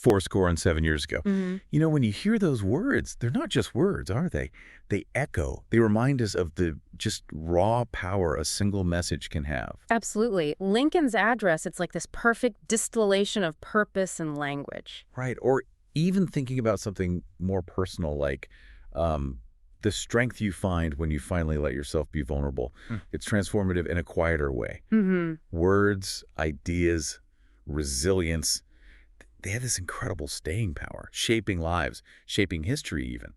fourscore and 7 years ago. Hmm. You know, when you hear those words, they're not just words, are they? They echo. They remind us of the just raw power a single message can have. Absolutely. Lincoln's address, it's like this perfect distillation of purpose and language. Right. Or even thinking about something more personal, like the strength you find when you finally let yourself be vulnerable. It's transformative in a quieter way. Hmm. Words, ideas, resilience, they have this incredible staying power, shaping lives, shaping history even.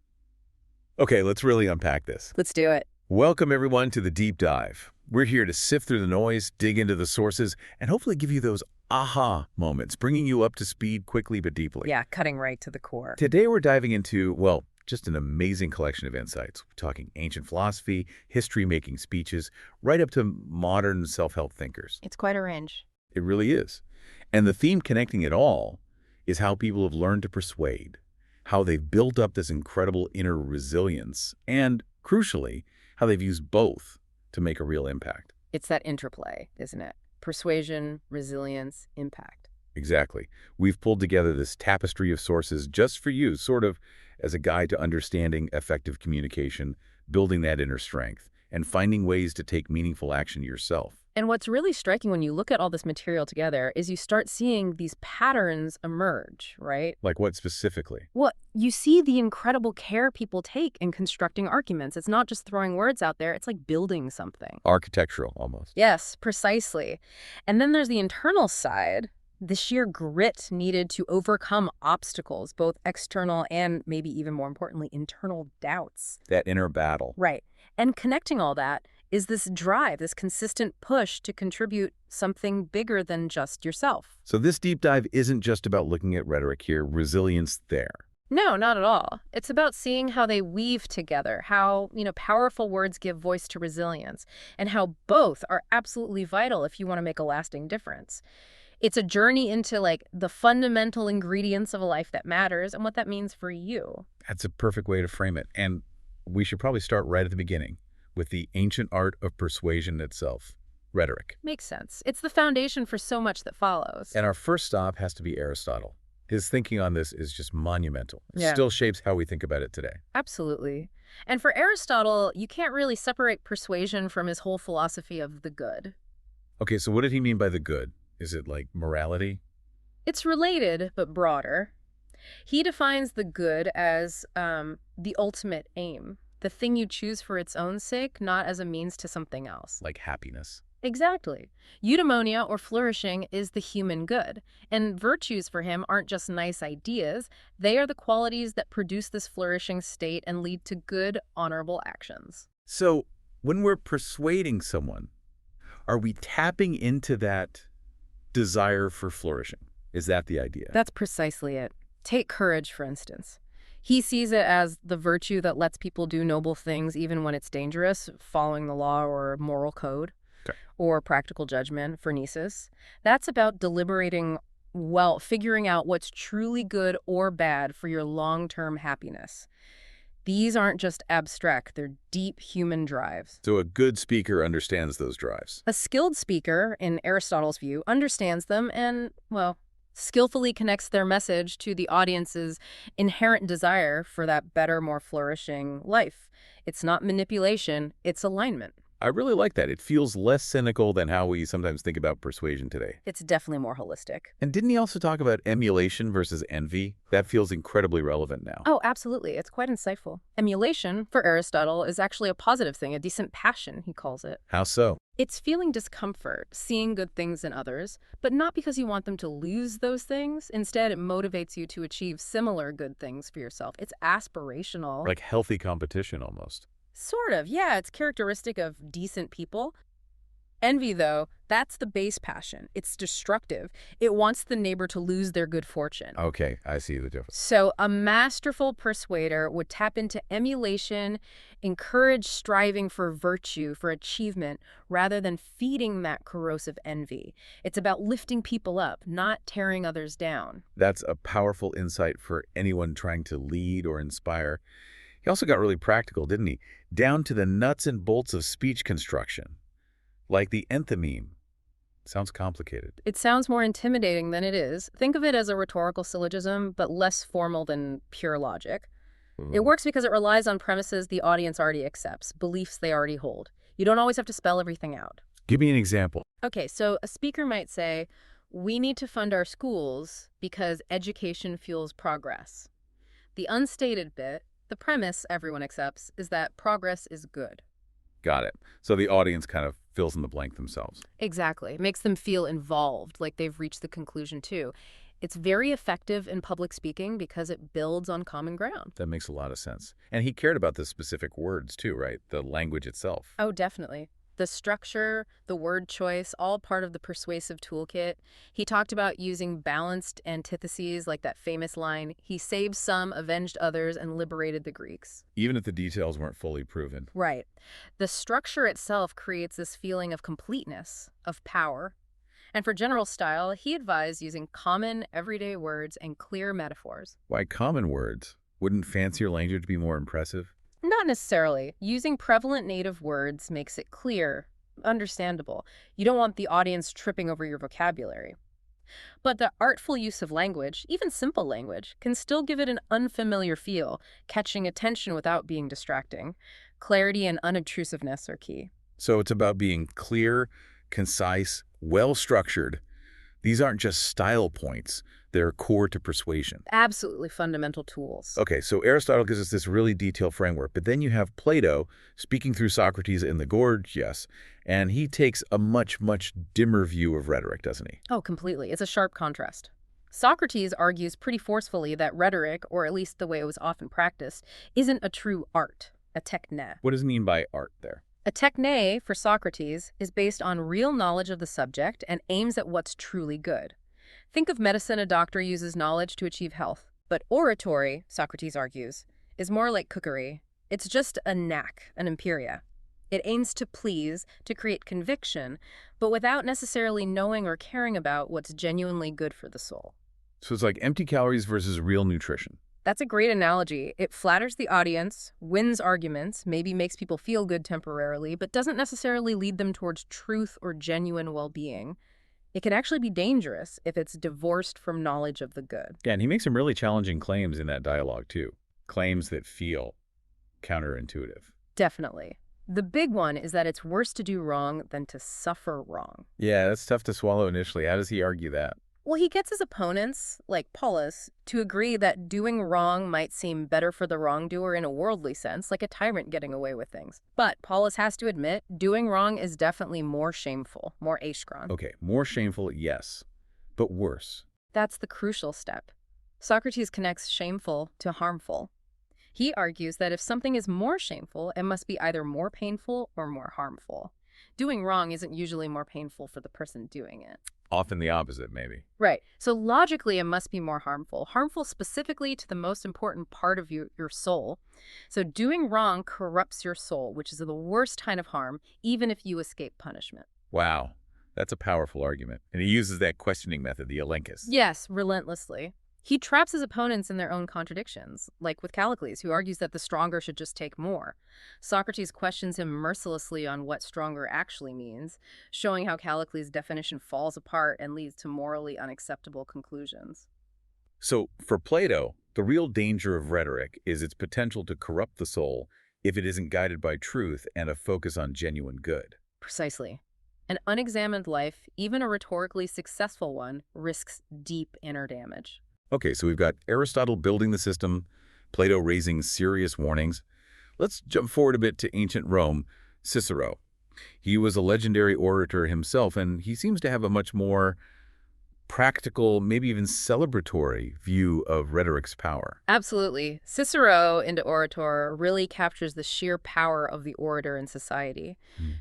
Okay, let's really unpack this. Let's do it. Welcome, everyone, to the Deep Dive. We're here to sift through the noise, dig into the sources, and hopefully give you those aha moments, bringing you up to speed quickly but deeply. Yeah, cutting right to the core. Today, we're diving into, well, just an amazing collection of insights. We're talking ancient philosophy, history-making speeches, right up to modern self-help thinkers. It's quite a range. It really is. And the theme connecting it all is how people have learned to persuade, how they've built up this incredible inner resilience, and, crucially, how they've used both to make a real impact. It's that interplay, isn't it? Persuasion, resilience, impact. Exactly. We've pulled together this tapestry of sources just for you, sort of as a guide to understanding effective communication, building that inner strength, and finding ways to take meaningful action yourself. And what's really striking when you look at all this material together is you start seeing these patterns emerge, right? Like what specifically? Well, you see the incredible care people take in constructing arguments. It's not just throwing words out there, it's like building something. Architectural, almost. Yes, precisely. And then there's the internal side, the sheer grit needed to overcome obstacles, both external and maybe even more importantly, internal doubts. That inner battle. Right. And connecting all that is this drive, this consistent push to contribute something bigger than just yourself. So this deep dive isn't just about looking at rhetoric here, resilience there. No, not at all. It's about seeing how they weave together, how, powerful words give voice to resilience, and how both are absolutely vital if you want to make a lasting difference. It's a journey into, the fundamental ingredients of a life that matters and what that means for you. That's a perfect way to frame it. And we should probably start right at the beginning with the ancient art of persuasion itself, rhetoric. Makes sense. It's the foundation for so much that follows. And our first stop has to be Aristotle. His thinking on this is just monumental. It Yeah. still shapes how we think about it today. Absolutely. And for Aristotle, you can't really separate persuasion from his whole philosophy of the good. Okay, so what did he mean by the good? Is it like morality? It's related, but broader. He defines the good as the ultimate aim, the thing you choose for its own sake, not as a means to something else. Like happiness? Exactly. Eudaimonia, or flourishing, is the human good. And virtues for him aren't just nice ideas. They are the qualities that produce this flourishing state and lead to good, honorable actions. So when we're persuading someone, are we tapping into that desire for flourishing? Is that the idea? That's precisely it. Take courage, for instance. He sees it as the virtue that lets people do noble things even when it's dangerous, following the law or moral code, Okay. or practical judgment for Nisus. That's about deliberating well, figuring out what's truly good or bad for your long-term happiness. These aren't just abstract, they're deep human drives. So a good speaker understands those drives. A skilled speaker, in Aristotle's view, understands them and, skillfully connects their message to the audience's inherent desire for that better, more flourishing life. It's not manipulation, it's alignment. I really like that. It feels less cynical than how we sometimes think about persuasion today. It's definitely more holistic. And didn't he also talk about emulation versus envy? That feels incredibly relevant now. Oh, absolutely. It's quite insightful. Emulation, for Aristotle, is actually a positive thing, a decent passion, he calls it. How so? It's feeling discomfort, seeing good things in others, but not because you want them to lose those things. Instead, it motivates you to achieve similar good things for yourself. It's aspirational. Like healthy competition almost. Sort of, yeah. It's characteristic of decent people. Envy, though, that's the base passion. It's destructive. It wants the neighbor to lose their good fortune. Okay, I see the difference. So a masterful persuader would tap into emulation, encourage striving for virtue, for achievement, rather than feeding that corrosive envy. It's about lifting people up, not tearing others down. That's a powerful insight for anyone trying to lead or inspire. He also got really practical, didn't he? Down to the nuts and bolts of speech construction. Like the enthymeme. Sounds complicated. It sounds more intimidating than it is. Think of it as a rhetorical syllogism, but less formal than pure logic. It works because it relies on premises the audience already accepts, beliefs they already hold. You don't always have to spell everything out. Give me an example. Okay, so a speaker might say, we need to fund our schools because education fuels progress. The unstated bit, the premise everyone accepts, is that progress is good. Got it. So the audience kind of fills in the blank themselves. Exactly. It makes them feel involved, like they've reached the conclusion too. It's very effective in public speaking because it builds on common ground. That makes a lot of sense. And he cared about the specific words too, right? The language itself. Oh, definitely. The structure, the word choice, all part of the persuasive toolkit. He talked about using balanced antitheses, like that famous line, he saved some, avenged others, and liberated the Greeks. Even if the details weren't fully proven. Right. The structure itself creates this feeling of completeness, of power. And for general style, he advised using common, everyday words and clear metaphors. Why common words? Wouldn't fancier language be more impressive? Not necessarily. Using prevalent native words makes it clear, understandable. You don't want the audience tripping over your vocabulary. But the artful use of language, even simple language, can still give it an unfamiliar feel, catching attention without being distracting. Clarity and unobtrusiveness are key. So it's about being clear, concise, well-structured. These aren't just style points. They're core to persuasion. Absolutely fundamental tools. Okay, so Aristotle gives us this really detailed framework, but then you have Plato speaking through Socrates in the Gorgias, and he takes a much, much dimmer view of rhetoric, doesn't he? Oh, completely. It's a sharp contrast. Socrates argues pretty forcefully that rhetoric, or at least the way it was often practiced, isn't a true art, a techne. What does he mean by art there? A techne, for Socrates, is based on real knowledge of the subject and aims at what's truly good. Think of medicine. A doctor uses knowledge to achieve health. But oratory, Socrates argues, is more like cookery. It's just a knack, an imperia. It aims to please, to create conviction, but without necessarily knowing or caring about what's genuinely good for the soul. So it's like empty calories versus real nutrition. That's a great analogy. It flatters the audience, wins arguments, maybe makes people feel good temporarily, but doesn't necessarily lead them towards truth or genuine well-being. It can actually be dangerous if it's divorced from knowledge of the good. Yeah, and he makes some really challenging claims in that dialogue, too. Claims that feel counterintuitive. Definitely. The big one is that it's worse to do wrong than to suffer wrong. Yeah, that's tough to swallow initially. How does he argue that? Well, he gets his opponents, like Paulus, to agree that doing wrong might seem better for the wrongdoer in a worldly sense, like a tyrant getting away with things. But Paulus has to admit, doing wrong is definitely more shameful, more aischron. Okay, more shameful, yes, but worse. That's the crucial step. Socrates connects shameful to harmful. He argues that if something is more shameful, it must be either more painful or more harmful. Doing wrong isn't usually more painful for the person doing it. Often the opposite, maybe. Right. So logically, it must be more harmful. Harmful specifically to the most important part of your soul. So doing wrong corrupts your soul, which is the worst kind of harm, even if you escape punishment. Wow, that's a powerful argument. And he uses that questioning method, the elenchus. Yes, relentlessly. He traps his opponents in their own contradictions, like with Callicles, who argues that the stronger should just take more. Socrates questions him mercilessly on what stronger actually means, showing how Callicles' definition falls apart and leads to morally unacceptable conclusions. So, for Plato, the real danger of rhetoric is its potential to corrupt the soul if it isn't guided by truth and a focus on genuine good. Precisely. An unexamined life, even a rhetorically successful one, risks deep inner damage. Okay, so we've got Aristotle building the system, Plato raising serious warnings. Let's jump forward a bit to ancient Rome, Cicero. He was a legendary orator himself, and he seems to have a much more practical, maybe even celebratory view of rhetoric's power. Absolutely. Cicero in De Orator really captures the sheer power of the orator in society.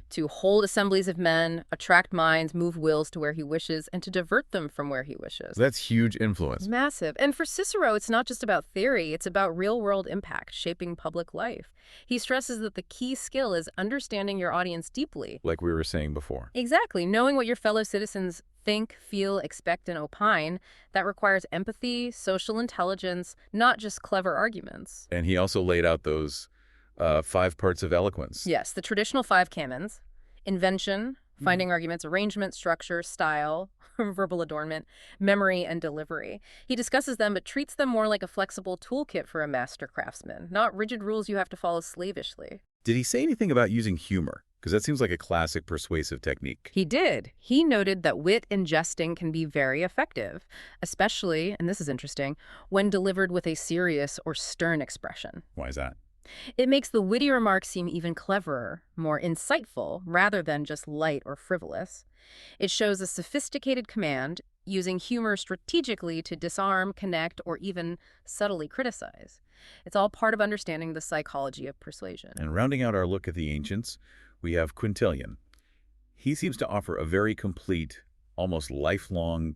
To hold assemblies of men, attract minds, move wills to where he wishes, and to divert them from where he wishes. That's huge influence. Massive. And for Cicero, it's not just about theory, it's about real-world impact, shaping public life. He stresses that the key skill is understanding your audience deeply. Like we were saying before. Exactly. Knowing what your fellow citizens think, feel, expect, and opine, that requires empathy, social intelligence, not just clever arguments. And he also laid out those 5 parts of eloquence. Yes, the traditional 5 canons: invention, finding arguments, arrangement, structure, style, verbal adornment, memory, and delivery. He discusses them but treats them more like a flexible toolkit for a master craftsman, not rigid rules you have to follow slavishly. Did he say anything about using humor? Because that seems like a classic persuasive technique. He did. He noted that wit and jesting can be very effective, especially, and this is interesting, when delivered with a serious or stern expression. Why is that? It makes the witty remarks seem even cleverer, more insightful, rather than just light or frivolous. It shows a sophisticated command, using humor strategically to disarm, connect, or even subtly criticize. It's all part of understanding the psychology of persuasion. And rounding out our look at the ancients, we have Quintilian. He seems to offer a very complete, almost lifelong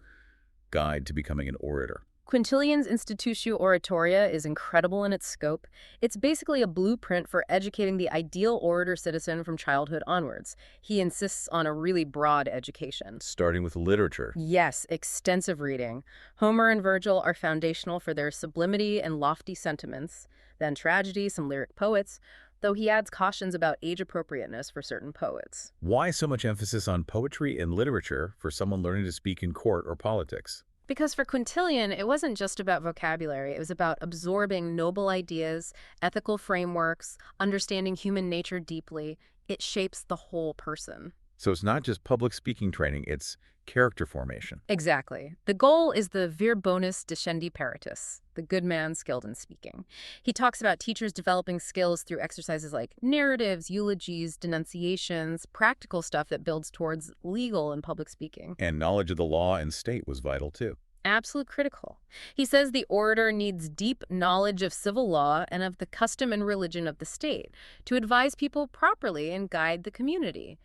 guide to becoming an orator. Quintilian's Institutio Oratoria is incredible in its scope. It's basically a blueprint for educating the ideal orator citizen from childhood onwards. He insists on a really broad education. Starting with literature. Yes, extensive reading. Homer and Virgil are foundational for their sublimity and lofty sentiments. Then tragedy, some lyric poets, though he adds cautions about age appropriateness for certain poets. Why so much emphasis on poetry and literature for someone learning to speak in court or politics? Because for Quintilian, it wasn't just about vocabulary. It was about absorbing noble ideas, ethical frameworks, understanding human nature deeply. It shapes the whole person. So it's not just public speaking training, it's character formation. Exactly. The goal is the vir bonus discendi peritus, the good man skilled in speaking. He talks about teachers developing skills through exercises like narratives, eulogies, denunciations, practical stuff that builds towards legal and public speaking. And knowledge of the law and state was vital too. Absolute critical. He says the orator needs deep knowledge of civil law and of the custom and religion of the state to advise people properly and guide the community.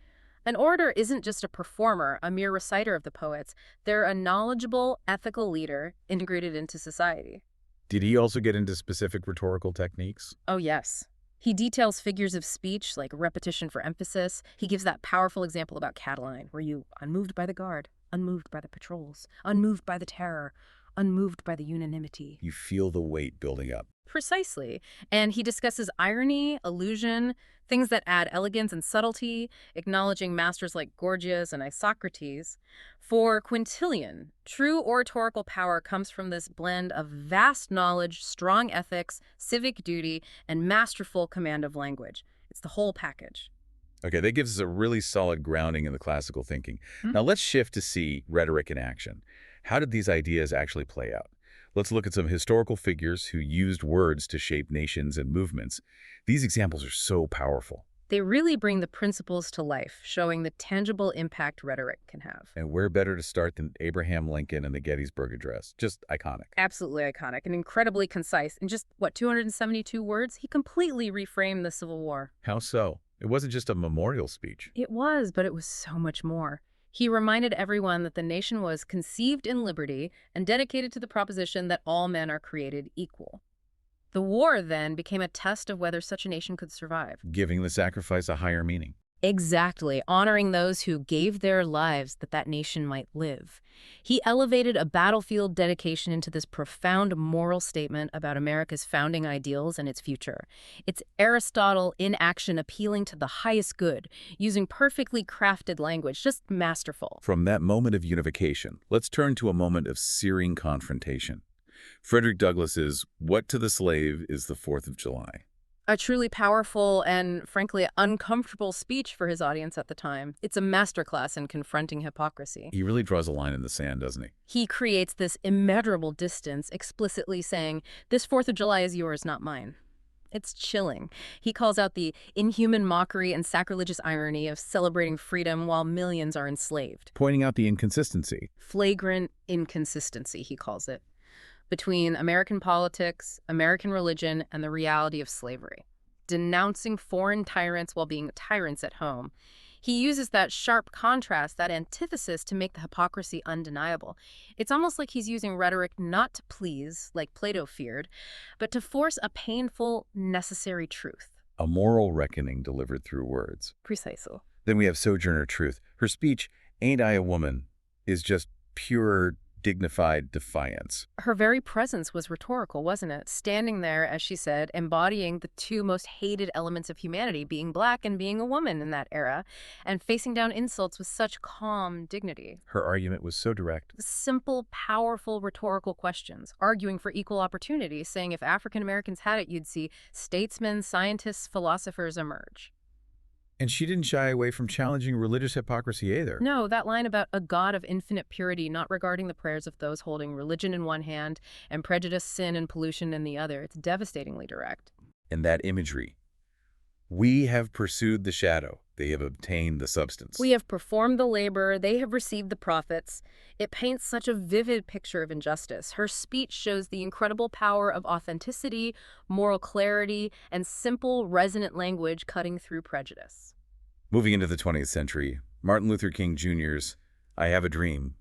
An orator isn't just a performer, a mere reciter of the poets. They're a knowledgeable, ethical leader integrated into society. Did he also get into specific rhetorical techniques? Oh, yes. He details figures of speech like repetition for emphasis. He gives that powerful example about Catiline, where you, unmoved by the guard, unmoved by the patrols, unmoved by the terror, unmoved by the unanimity. You feel the weight building up. Precisely. And he discusses irony, allusion, things that add elegance and subtlety, acknowledging masters like Gorgias and Isocrates. For Quintilian, true oratorical power comes from this blend of vast knowledge, strong ethics, civic duty, and masterful command of language. It's the whole package. Okay, that gives us a really solid grounding in the classical thinking. Now let's shift to see rhetoric in action. How did these ideas actually play out? Let's look at some historical figures who used words to shape nations and movements. These examples are so powerful. They really bring the principles to life, showing the tangible impact rhetoric can have. And where better to start than Abraham Lincoln and the Gettysburg Address? Just iconic. Absolutely iconic and incredibly concise. In just, 272 words, he completely reframed the Civil War. How so? It wasn't just a memorial speech. It was, but it was so much more. He reminded everyone that the nation was conceived in liberty and dedicated to the proposition that all men are created equal. The war, then, became a test of whether such a nation could survive. Giving the sacrifice a higher meaning. Exactly, honoring those who gave their lives that that nation might live. He elevated a battlefield dedication into this profound moral statement about America's founding ideals and its future. It's Aristotle in action, appealing to the highest good, using perfectly crafted language, just masterful. From that moment of unification, let's turn to a moment of searing confrontation. Frederick Douglass's "What to the Slave is the 4th of July." A truly powerful and, frankly, uncomfortable speech for his audience at the time. It's a masterclass in confronting hypocrisy. He really draws a line in the sand, doesn't he? He creates this immeasurable distance, explicitly saying, "This 4th of July is yours, not mine." It's chilling. He calls out the inhuman mockery and sacrilegious irony of celebrating freedom while millions are enslaved. Pointing out the inconsistency. Flagrant inconsistency, he calls it, between American politics, American religion, and the reality of slavery. Denouncing foreign tyrants while being tyrants at home. He uses that sharp contrast, that antithesis, to make the hypocrisy undeniable. It's almost like he's using rhetoric not to please, like Plato feared, but to force a painful, necessary truth. A moral reckoning delivered through words. Precisely. Then we have Sojourner Truth. Her speech, "Ain't I a Woman," is just pure dignified defiance. Her very presence was rhetorical, wasn't it? Standing there, as she said, embodying the two most hated elements of humanity, being black and being a woman in that era, and facing down insults with such calm dignity. Her argument was so direct. Simple, powerful rhetorical questions, arguing for equal opportunity, saying if African Americans had it, you'd see statesmen, scientists, philosophers emerge. And she didn't shy away from challenging religious hypocrisy either. No, that line about a God of infinite purity, not regarding the prayers of those holding religion in one hand and prejudice, sin, and pollution in the other, it's devastatingly direct. And that imagery. We have pursued the shadow. They have obtained the substance. We have performed the labor, they have received the profits. It paints such a vivid picture of injustice. Her speech shows the incredible power of authenticity, moral clarity, and simple, resonant language cutting through prejudice. Moving into the 20th century, Martin Luther King Jr.'s I Have a Dream.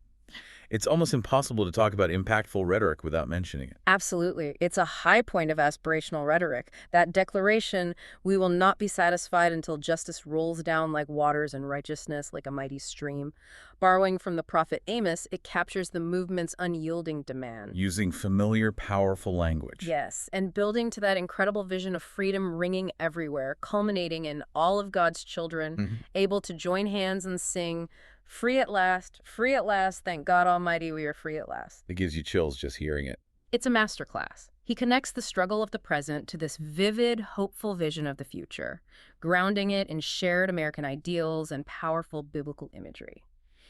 It's almost impossible to talk about impactful rhetoric without mentioning it. Absolutely. It's a high point of aspirational rhetoric. That declaration, we will not be satisfied until justice rolls down like waters and righteousness like a mighty stream. Borrowing from the prophet Amos, it captures the movement's unyielding demand. Using familiar, powerful language. Yes, and building to that incredible vision of freedom ringing everywhere, culminating in all of God's children, able to join hands and sing, free at last, thank God Almighty we are free at last. It gives you chills just hearing it. It's a masterclass. He connects the struggle of the present to this vivid, hopeful vision of the future, grounding it in shared American ideals and powerful biblical imagery.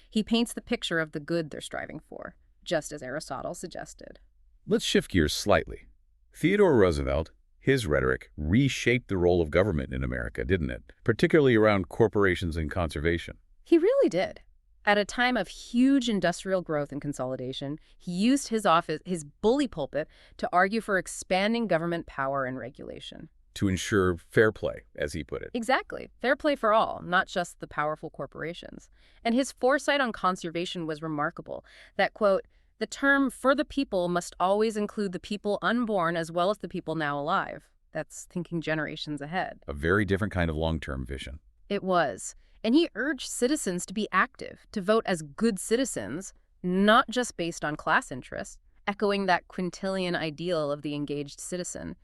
He paints the picture of the good they're striving for, just as Aristotle suggested. Let's shift gears slightly. Theodore Roosevelt, his rhetoric reshaped the role of government in America, didn't it? Particularly around corporations and conservation. He really did. At a time of huge industrial growth and consolidation, he used his office, his bully pulpit, to argue for expanding government power and regulation. To ensure fair play, as he put it. Exactly. Fair play for all, not just the powerful corporations. And his foresight on conservation was remarkable. That, quote, the term for the people must always include the people unborn as well as the people now alive. That's thinking generations ahead. A very different kind of long-term vision. It was. And he urged citizens to be active, to vote as good citizens, not just based on class interests, echoing that quintillion ideal of the engaged citizen.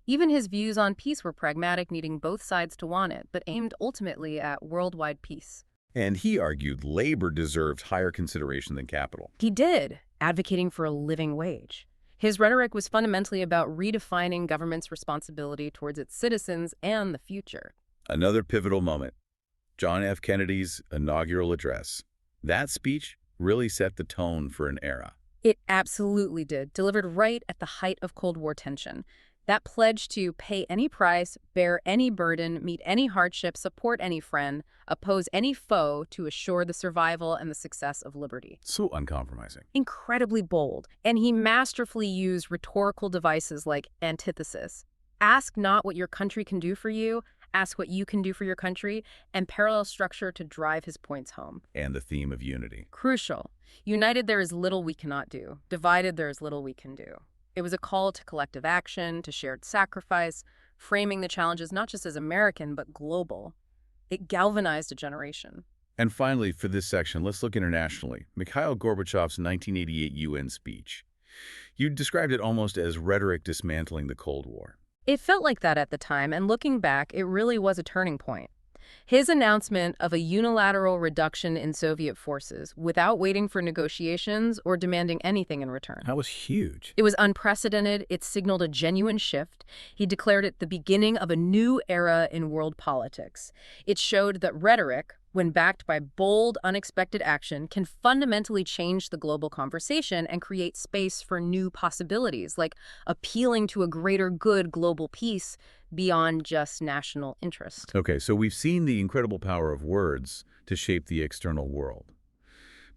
Even his views on peace were pragmatic, needing both sides to want it, but aimed ultimately at worldwide peace. And he argued labor deserved higher consideration than capital. He did, advocating for a living wage. His rhetoric was fundamentally about redefining government's responsibility towards its citizens and the future. Another pivotal moment. John F. Kennedy's inaugural address. That speech really set the tone for an era. It absolutely did, delivered right at the height of Cold War tension. That pledge to pay any price, bear any burden, meet any hardship, support any friend, oppose any foe to assure the survival and the success of liberty. So uncompromising. Incredibly bold. And he masterfully used rhetorical devices like antithesis. Ask not what your country can do for you, ask what you can do for your country, and parallel structure to drive his points home. And the theme of unity. Crucial. United there is little we cannot do. Divided there is little we can do. It was a call to collective action, to shared sacrifice, framing the challenges not just as American, but global. It galvanized a generation. And finally, for this section, let's look internationally. Mikhail Gorbachev's 1988 UN speech. You described it almost as rhetoric dismantling the Cold War. It felt like that at the time, and looking back, it really was a turning point. His announcement of a unilateral reduction in Soviet forces without waiting for negotiations or demanding anything in return. That was huge. It was unprecedented. It signaled a genuine shift. He declared it the beginning of a new era in world politics. It showed that rhetoric, when backed by bold, unexpected action, can fundamentally change the global conversation and create space for new possibilities, like appealing to a greater good global peace beyond just national interest. Okay, so we've seen the incredible power of words to shape the external world.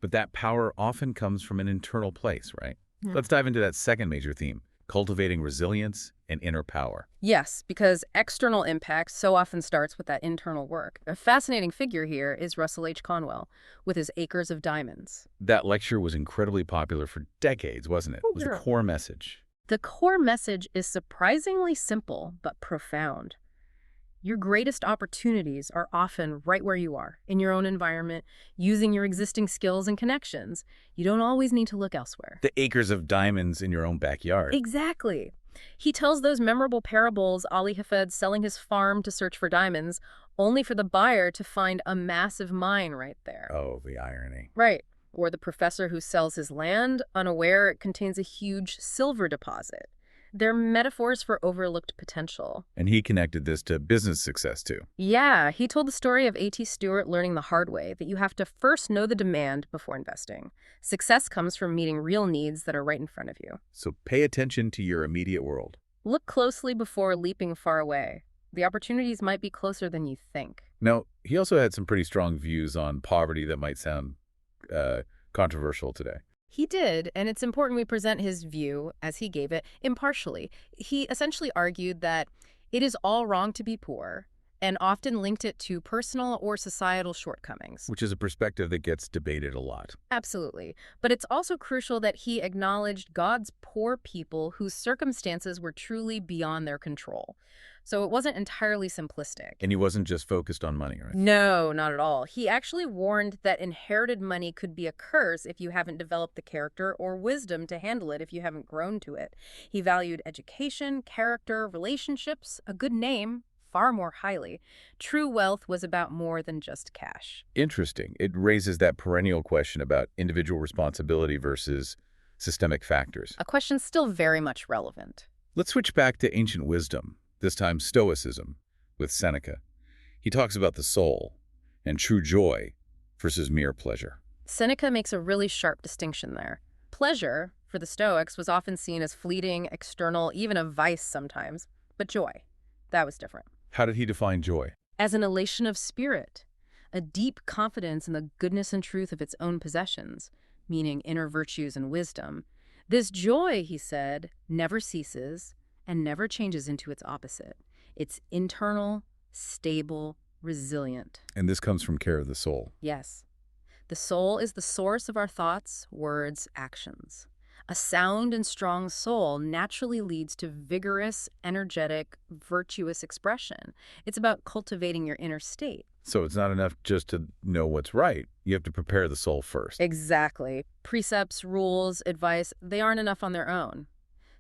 But that power often comes from an internal place, right? Let's dive into that second major theme, cultivating resilience and inner power. Yes, because external impact so often starts with that internal work. A fascinating figure here is Russell H. Conwell, with his Acres of Diamonds. That lecture was incredibly popular for decades, wasn't it? It was the core message. The core message is surprisingly simple but profound. Your greatest opportunities are often right where you are, in your own environment, using your existing skills and connections. You don't always need to look elsewhere. The acres of diamonds in your own backyard. Exactly. He tells those memorable parables, Ali Hafed selling his farm to search for diamonds, only for the buyer to find a massive mine right there. Oh, the irony. Right. Or the professor who sells his land, unaware it contains a huge silver deposit. They're metaphors for overlooked potential. And he connected this to business success, too. Yeah, he told the story of A.T. Stewart learning the hard way that you have to first know the demand before investing. Success comes from meeting real needs that are right in front of you. So pay attention to your immediate world. Look closely before leaping far away. The opportunities might be closer than you think. Now, he also had some pretty strong views on poverty that might sound controversial today. He did, and it's important we present his view, as he gave it, impartially. He essentially argued that it is all wrong to be poor, and often linked it to personal or societal shortcomings. Which is a perspective that gets debated a lot. Absolutely. But it's also crucial that he acknowledged God's poor people whose circumstances were truly beyond their control. So it wasn't entirely simplistic. And he wasn't just focused on money, right? No, not at all. He actually warned that inherited money could be a curse if you haven't developed the character or wisdom to handle it if you haven't grown to it. He valued education, character, relationships, a good name, far more highly. True wealth was about more than just cash. Interesting. It raises that perennial question about individual responsibility versus systemic factors. A question still very much relevant. Let's switch back to ancient wisdom, this time Stoicism, with Seneca. He talks about the soul and true joy versus mere pleasure. Seneca makes a really sharp distinction there. Pleasure, for the Stoics, was often seen as fleeting, external, even a vice sometimes. But joy, that was different. How did he define joy? As an elation of spirit, a deep confidence in the goodness and truth of its own possessions, meaning inner virtues and wisdom. This joy, he said, never ceases and never changes into its opposite. It's internal, stable, resilient. And this comes from care of the soul. Yes. The soul is the source of our thoughts, words, actions. A sound and strong soul naturally leads to vigorous, energetic, virtuous expression. It's about cultivating your inner state. So it's not enough just to know what's right. You have to prepare the soul first. Exactly. Precepts, rules, advice, they aren't enough on their own.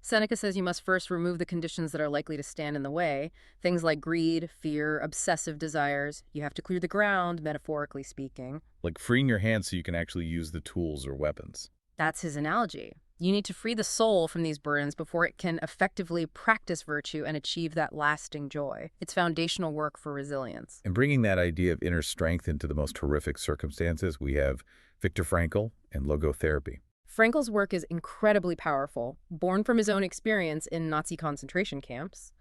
Seneca says you must first remove the conditions that are likely to stand in the way. Things like greed, fear, obsessive desires. You have to clear the ground, metaphorically speaking. Like freeing your hands so you can actually use the tools or weapons. That's his analogy. You need to free the soul from these burdens before it can effectively practice virtue and achieve that lasting joy. It's foundational work for resilience. And bringing that idea of inner strength into the most horrific circumstances, we have Viktor Frankl and logotherapy. Frankl's work is incredibly powerful, born from his own experience in Nazi concentration camps.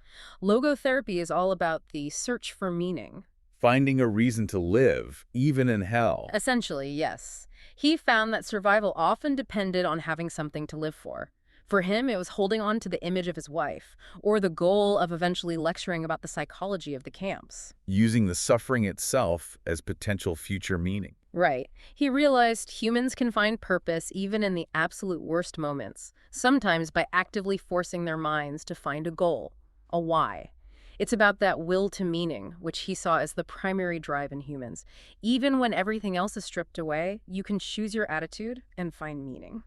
Logotherapy is all about the search for meaning. Finding a reason to live, even in hell. Essentially, yes. He found that survival often depended on having something to live for. For him, it was holding on to the image of his wife, or the goal of eventually lecturing about the psychology of the camps. Using the suffering itself as potential future meaning. Right. He realized humans can find purpose even in the absolute worst moments, sometimes by actively forcing their minds to find a goal, a why. It's about that will to meaning, which he saw as the primary drive in humans. Even when everything else is stripped away, you can choose your attitude and find meaning.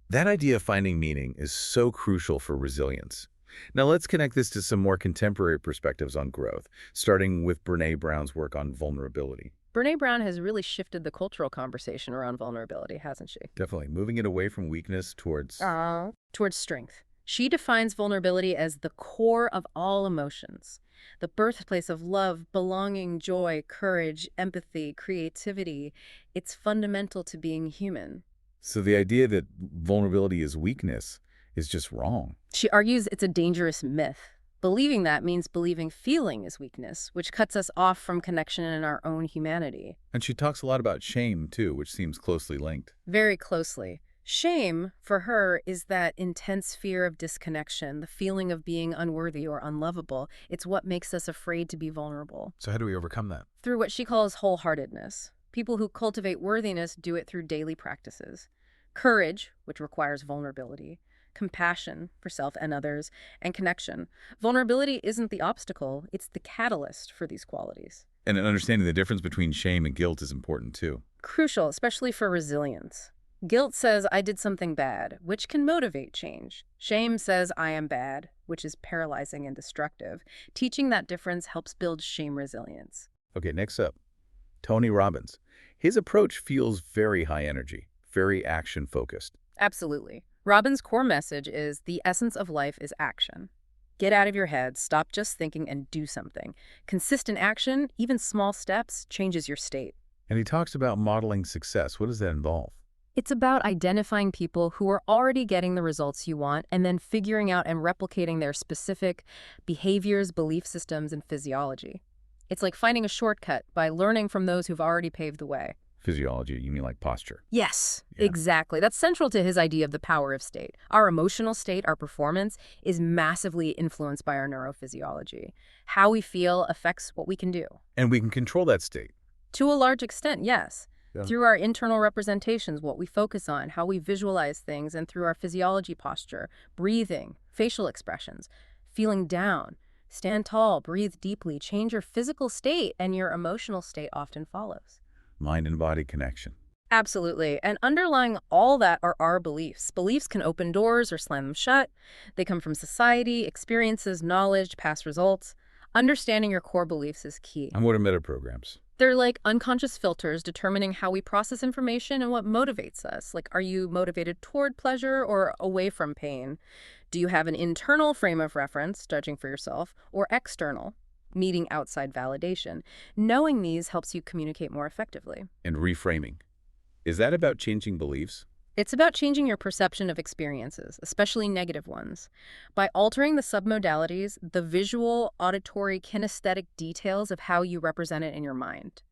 That idea of finding meaning is so crucial for resilience. Now let's connect this to some more contemporary perspectives on growth, starting with Brené Brown's work on vulnerability. Brené Brown has really shifted the cultural conversation around vulnerability, hasn't she? Definitely, moving it away from weakness towards Strength. She defines vulnerability as the core of all emotions, the birthplace of love, belonging, joy, courage, empathy, creativity. It's fundamental to being human. So the idea that vulnerability is weakness is just wrong. She argues it's a dangerous myth. Believing that means believing feeling is weakness, which cuts us off from connection in our own humanity. And she talks a lot about shame, too, which seems closely linked. Very closely. Shame, for her, is that intense fear of disconnection, the feeling of being unworthy or unlovable. It's what makes us afraid to be vulnerable. So how do we overcome that? Through what she calls wholeheartedness. People who cultivate worthiness do it through daily practices. Courage, which requires vulnerability. compassion for self and others, and connection. Vulnerability isn't the obstacle, it's the catalyst for these qualities. And understanding the difference between shame and guilt is important too. Crucial, especially for resilience. Guilt says, I did something bad, which can motivate change. Shame says, I am bad, which is paralyzing and destructive. Teaching that difference helps build shame resilience. Okay, next up, Tony Robbins. His approach feels very high energy, very action-focused. Absolutely. Robbins' core message is the essence of life is action. Get out of your head, stop just thinking, and do something. Consistent action, even small steps, changes your state. And he talks about modeling success. What does that involve? It's about identifying people who are already getting the results you want and then figuring out and replicating their specific behaviors, belief systems, and physiology. It's like finding a shortcut by learning from those who've already paved the way. Physiology, you mean like posture? Yes, Yeah. exactly. That's central to his idea of the power of state. Our emotional state, our performance, is massively influenced by our neurophysiology. How we feel affects what we can do. And we can control that state. To a large extent, yes. Yeah. Through our internal representations, what we focus on, how we visualize things, and through our physiology posture, breathing, facial expressions, feeling down. Stand tall, breathe deeply, change your physical state, and your emotional state often follows. Mind and body connection. Absolutely. And underlying all that are our beliefs. Beliefs can open doors or slam them shut. They come from society, experiences, knowledge, past results. Understanding your core beliefs is key. And what are metaprograms? They're like unconscious filters determining how we process information and what motivates us. Like, are you motivated toward pleasure or away from pain? Do you have an internal frame of reference, judging for yourself, or external, needing outside validation? Knowing these helps you communicate more effectively. And reframing. Is that about changing beliefs? It's about changing your perception of experiences, especially negative ones. By altering the submodalities, the visual, auditory, kinesthetic details of how you represent it in your mind.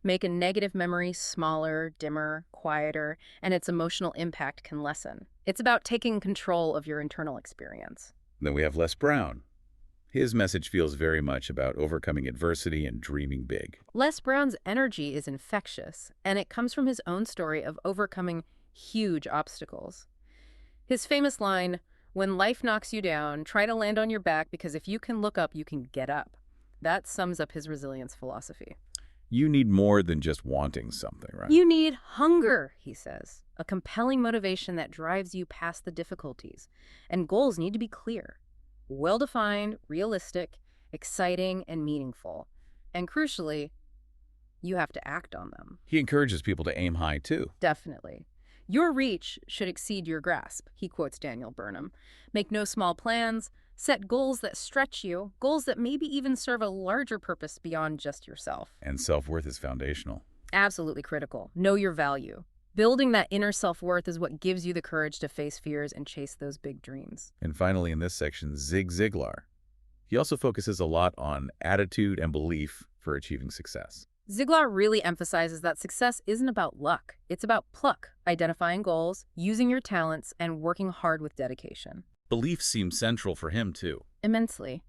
Make a negative memory smaller, dimmer, quieter, and its emotional impact can lessen. It's about taking control of your internal experience. Then we have Les Brown. His message feels very much about overcoming adversity and dreaming big. Les Brown's energy is infectious, and it comes from his own story of overcoming huge obstacles. His famous line, "When life knocks you down, try to land on your back because if you can look up, you can get up." That sums up his resilience philosophy. You need more than just wanting something, right? You need hunger, he says, a compelling motivation that drives you past the difficulties. And goals need to be clear, well-defined, realistic, exciting, and meaningful. And crucially, you have to act on them. He encourages people to aim high, too. Definitely. Your reach should exceed your grasp, he quotes Daniel Burnham. Make no small plans. Set goals that stretch you, goals that maybe even serve a larger purpose beyond just yourself. And self-worth is foundational. Absolutely critical. Know your value. Building that inner self-worth is what gives you the courage to face fears and chase those big dreams. And finally, in this section, Zig Ziglar. He also focuses a lot on attitude and belief for achieving success. Ziglar really emphasizes that success isn't about luck. It's about pluck, identifying goals, using your talents, and working hard with dedication. Belief seems central for him, too. Immensely.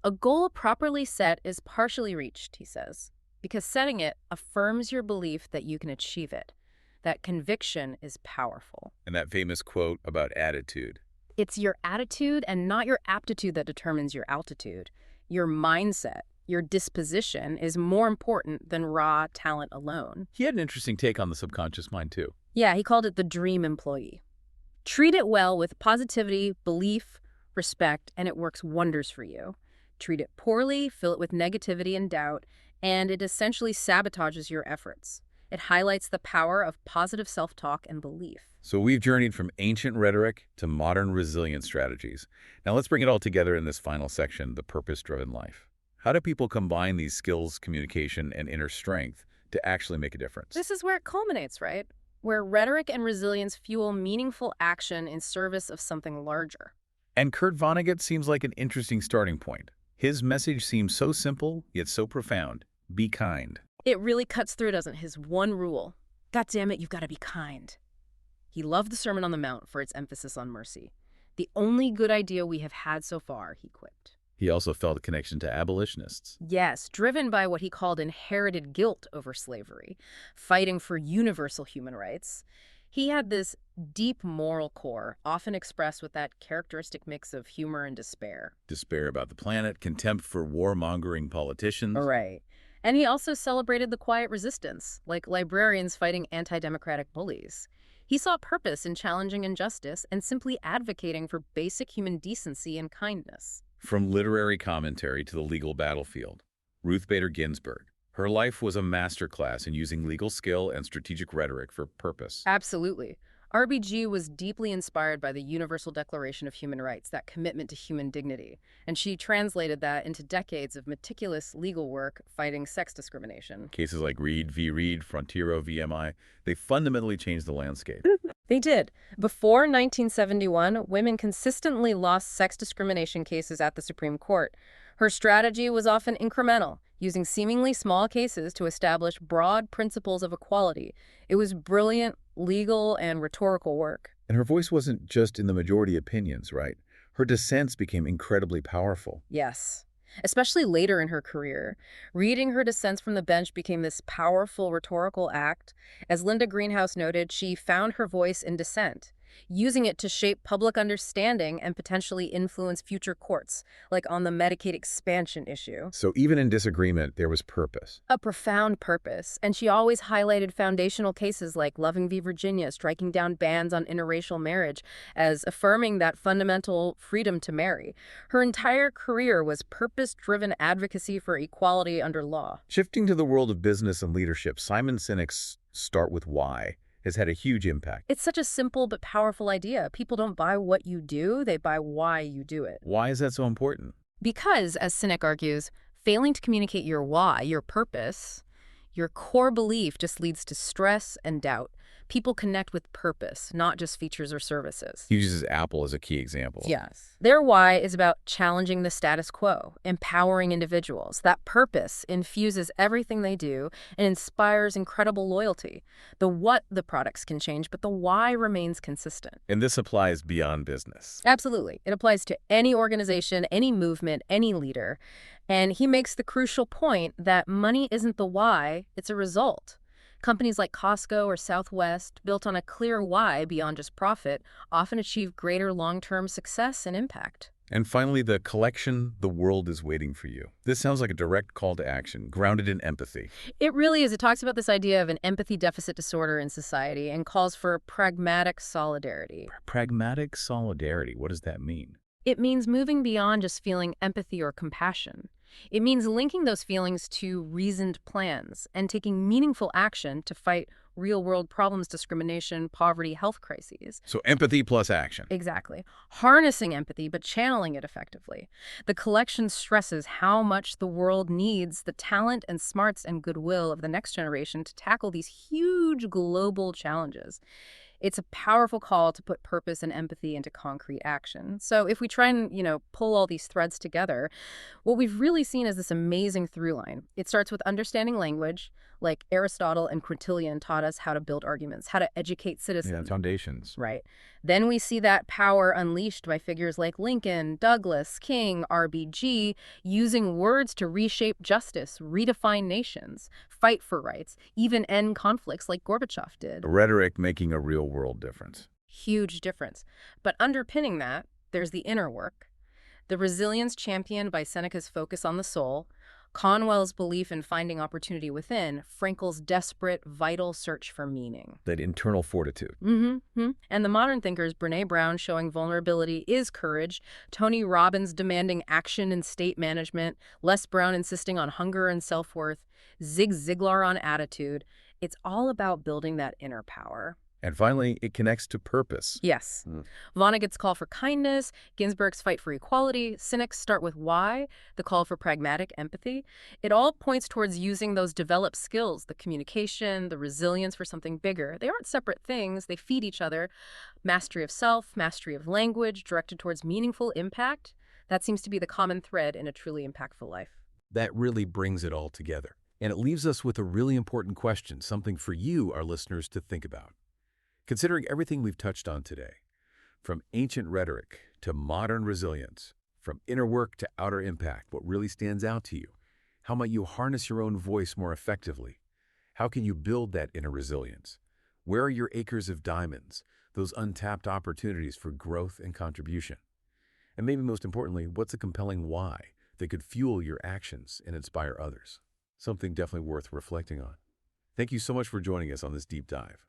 A goal properly set is partially reached, he says, because setting it affirms your belief that you can achieve it. That conviction is powerful. And that famous quote about attitude. It's your attitude and not your aptitude that determines your altitude. Your mindset, your disposition is more important than raw talent alone. He had an interesting take on the subconscious mind, too. Yeah, he called it the dream employee. Treat it well with positivity, belief, respect, and it works wonders for you. Treat it poorly, fill it with negativity and doubt, and it essentially sabotages your efforts. It highlights the power of positive self-talk and belief. So we've journeyed from ancient rhetoric to modern resilience strategies. Now let's bring it all together in this final section, the purpose-driven life. How do people combine these skills, communication, and inner strength to actually make a difference? This is where it culminates, right? Where rhetoric and resilience fuel meaningful action in service of something larger. And Kurt Vonnegut seems like an interesting starting point. His message seems so simple, yet so profound. Be kind. It really cuts through, doesn't it? His one rule. God damn it, you've got to be kind. He loved the Sermon on the Mount for its emphasis on mercy. The only good idea we have had so far, he quipped. He also felt a connection to abolitionists. Yes, driven by what he called inherited guilt over slavery, fighting for universal human rights. He had this deep moral core, often expressed with that characteristic mix of humor and despair. Despair about the planet, contempt for warmongering politicians. Right. And he also celebrated the quiet resistance, like librarians fighting anti-democratic bullies. He saw purpose in challenging injustice and simply advocating for basic human decency and kindness. From literary commentary to the legal battlefield, Ruth Bader Ginsburg. Her life was a masterclass in using legal skill and strategic rhetoric for purpose. Absolutely. RBG was deeply inspired by the Universal Declaration of Human Rights, that commitment to human dignity, and she translated that into decades of meticulous legal work fighting sex discrimination. Cases like Reed v. Reed, Frontiero v. MI, they fundamentally changed the landscape. They did. Before 1971, women consistently lost sex discrimination cases at the Supreme Court. Her strategy was often incremental, using seemingly small cases to establish broad principles of equality. It was brilliant legal and rhetorical work. And her voice wasn't just in the majority opinions, right? Her dissents became incredibly powerful. Yes. Especially later in her career. Reading her dissents from the bench became this powerful rhetorical act. As Linda Greenhouse noted, she found her voice in dissent, using it to shape public understanding and potentially influence future courts, like on the Medicaid expansion issue. So even in disagreement, there was purpose. A profound purpose, and she always highlighted foundational cases like Loving v. Virginia, striking down bans on interracial marriage as affirming that fundamental freedom to marry. Her entire career was purpose-driven advocacy for equality under law. Shifting to the world of business and leadership, Simon Sinek's Start With Why has had a huge impact. It's such a simple but powerful idea. People don't buy what you do, they buy why you do it. Why is that so important? Because, as Sinek argues, failing to communicate your why, your purpose, your core belief just leads to stress and doubt. People connect with purpose, not just features or services. He uses Apple as a key example. Yes. Their why is about challenging the status quo, empowering individuals. That purpose infuses everything they do and inspires incredible loyalty. The what the products can change, but the why remains consistent. And this applies beyond business. Absolutely. It applies to any organization, any movement, any leader. And he makes the crucial point that money isn't the why, it's a result. Companies like Costco or Southwest, built on a clear why beyond just profit, often achieve greater long-term success and impact. And finally, the collection, The World is Waiting for You. This sounds like a direct call to action, grounded in empathy. It really is. It talks about this idea of an empathy deficit disorder in society and calls for pragmatic solidarity. Pragmatic solidarity, what does that mean? It means moving beyond just feeling empathy or compassion. It means linking those feelings to reasoned plans and taking meaningful action to fight real-world problems, discrimination, poverty, health crises. So empathy plus action. Exactly. Harnessing empathy, but channeling it effectively. The collection stresses how much the world needs the talent and smarts and goodwill of the next generation to tackle these huge global challenges. It's a powerful call to put purpose and empathy into concrete action. So if we try and, pull all these threads together, what we've really seen is this amazing through line. It starts with understanding language, like Aristotle and Quintilian taught us how to build arguments, how to educate citizens. Yeah, foundations. Right. Then we see that power unleashed by figures like Lincoln, Douglas, King, RBG, using words to reshape justice, redefine nations, fight for rights, even end conflicts like Gorbachev did. Rhetoric making a real-world difference. Huge difference. But underpinning that, there's the inner work. The resilience championed by Seneca's focus on the soul, Conwell's belief in finding opportunity within, Frankl's desperate, vital search for meaning. That internal fortitude. And the modern thinkers, Brené Brown showing vulnerability is courage, Tony Robbins demanding action and state management, Les Brown insisting on hunger and self-worth, Zig Ziglar on attitude. It's all about building that inner power. And finally, it connects to purpose. Yes. Vonnegut's call for kindness, Ginsburg's fight for equality, Sinek's start with why, the call for pragmatic empathy. It all points towards using those developed skills, the communication, the resilience for something bigger. They aren't separate things. They feed each other. Mastery of self, mastery of language, directed towards meaningful impact. That seems to be the common thread in a truly impactful life. That really brings it all together. And it leaves us with a really important question, something for you, our listeners, to think about. Considering everything we've touched on today, from ancient rhetoric to modern resilience, from inner work to outer impact, what really stands out to you? How might you harness your own voice more effectively? How can you build that inner resilience? Where are your acres of diamonds, those untapped opportunities for growth and contribution? And maybe most importantly, what's a compelling why that could fuel your actions and inspire others? Something definitely worth reflecting on. Thank you so much for joining us on this deep dive.